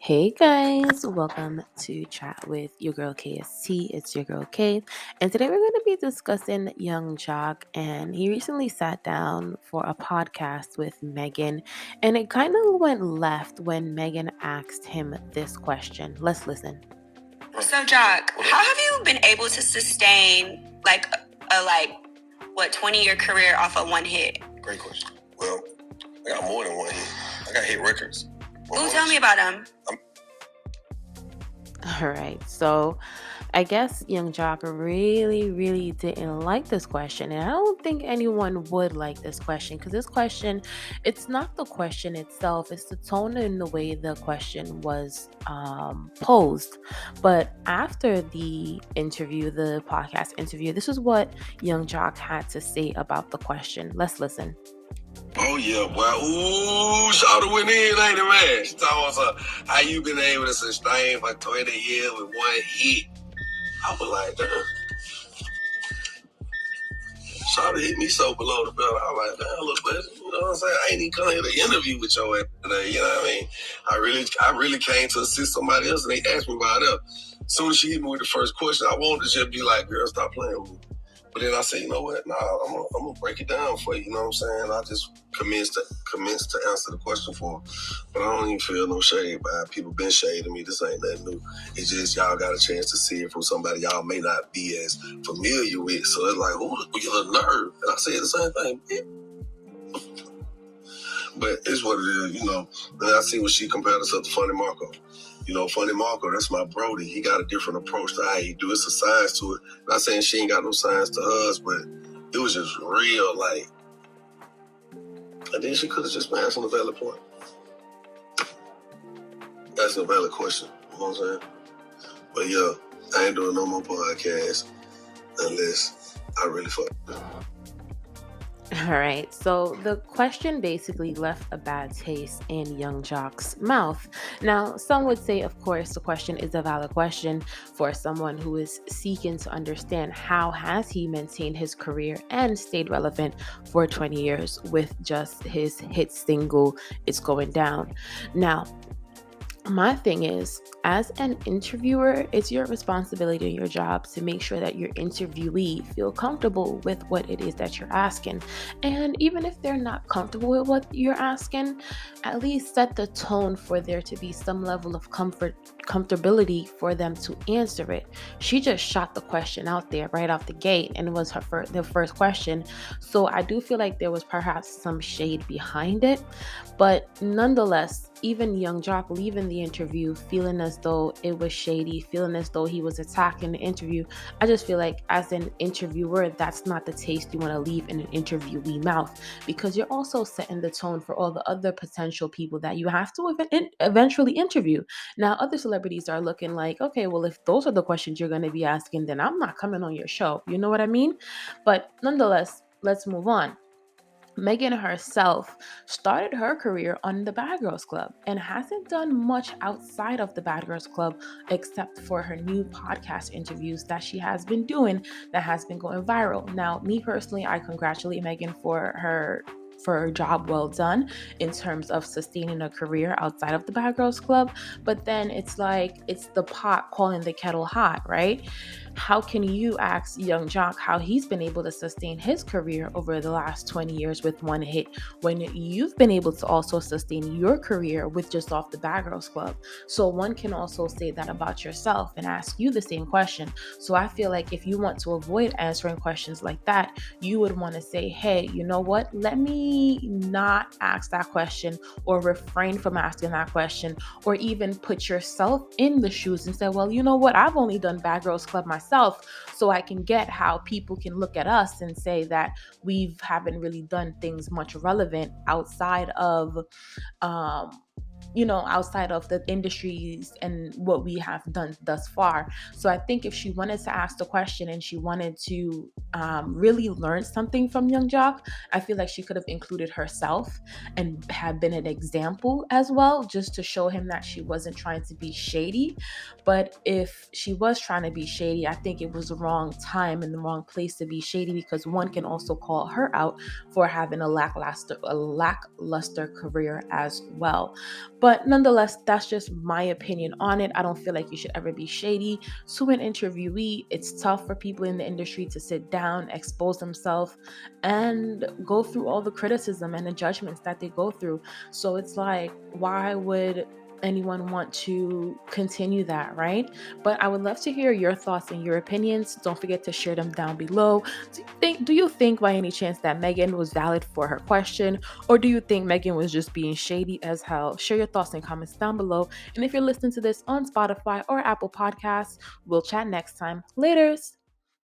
Hey guys, welcome to Chat with your girl KST. It's your girl K, and today we're going to be discussing Young Joc. And he recently sat down for a podcast with Mehgan, and it kind of went left when Mehgan asked him this question. Let's listen. So, Joc, how have you been able to sustain a 20-year career off of one hit? Great question. Well, I got more than one hit. I got hit records. Ooh, tell me about them. All right, so I guess Young Joc really didn't like this question, and I don't think anyone would like this question because this question, it's not the question itself, it's the tone and the way the question was posed. But after the interview, the podcast interview, this is what Young Joc had to say about the question. Let's listen. Oh yeah, boy. Ooh, Shawty went in, ain't it, man? She talking about how you been able to sustain for 20 years with one hit. I was like, damn. Shawty hit me so below the belt. I was like, damn, look, man, you know what I'm saying? I ain't even come here to interview with your ass today, you know what I mean? I really came to assist somebody else, and they asked me about it. As soon as she hit me with the first question, I wanted to just be like, girl, stop playing with me. But then I said, you know what? Nah, I'm gonna break it down for you. You know what I'm saying? I just commenced to answer the question for her. But I don't even feel no shade by it. People been shading me. This ain't nothing new. It's just y'all got a chance to see it from somebody y'all may not be as familiar with. So it's like, oh, you're a nerve. And I said the same thing. But it's what it is, you know. And I see when she compared herself to Funny Marco. You know, Funny Marco, that's my brody. He got a different approach to how he do. It's a science to it. Not saying she ain't got no science to hers, but it was just real, like. And then she could have just been asking a valid point. Asking a valid question. You know what I'm saying? But yeah, I ain't doing no more podcasts unless I really fuck up. All right, so the question basically left a bad taste in Young Joc's mouth. Now, some would say, of course, the question is a valid question for someone who is seeking to understand how has he maintained his career and stayed relevant for 20 years with just his hit single, It's Going Down. Now, my thing is, as an interviewer, it's your responsibility and your job to make sure that your interviewee feel comfortable with what it is that you're asking. And even if they're not comfortable with what you're asking, at least set the tone for there to be some level of comfortability for them to answer it. She just shot the question out there right off the gate, and it was the first question. So I do feel like there was perhaps some shade behind it, but nonetheless, even Young Joc leaving the interview feeling as though it was shady, feeling as though he was attacking the interview, I just feel like as an interviewer, that's not the taste you want to leave in an interviewee mouth, because you're also setting the tone for all the other potential people that you have to eventually interview. Now, other celebrities are looking like, okay, well, if those are the questions you're going to be asking, then I'm not coming on your show. You know what I mean? But nonetheless, let's move on. Mehgan herself started her career on the Bad Girls Club and hasn't done much outside of the Bad Girls Club except for her new podcast interviews that she has been doing that has been going viral. Now, me personally, I congratulate Mehgan for her job well done in terms of sustaining a career outside of the Bad Girls Club. But then it's like, it's the pot calling the kettle hot, right? How can you ask Young Joc how he's been able to sustain his career over the last 20 years with one hit when you've been able to also sustain your career with just off the Bad Girls Club? So one can also say that about yourself and ask you the same question. So I feel like if you want to avoid answering questions like that, you would want to say, hey, you know what? Let me not ask that question, or refrain from asking that question, or even put yourself in the shoes and say, well, you know what? I've only done Bad Girls Club myself, so I can get how people can look at us and say that we haven't really done things much relevant outside of outside of the industries and what we have done thus far. So I think if she wanted to ask the question and she wanted to really learn something from Young Joc, I feel like she could have included herself and have been an example as well, just to show him that she wasn't trying to be shady. But if she was trying to be shady, I think it was the wrong time and the wrong place to be shady, because one can also call her out for having a lackluster career as well. But nonetheless, that's just my opinion on it. I don't feel like you should ever be shady to an interviewee. It's tough for people in the industry to sit down, expose themselves, and go through all the criticism and the judgments that they go through. So it's like, why would anyone want to continue that, right? But I would love to hear your thoughts and your opinions. Don't forget to share them down below. Do you think by any chance that Mehgan was valid for her question, or do you think Mehgan was just being shady as hell? Share your thoughts and comments down below. And if you're listening to this on Spotify or Apple Podcasts, we'll chat next time. Laters.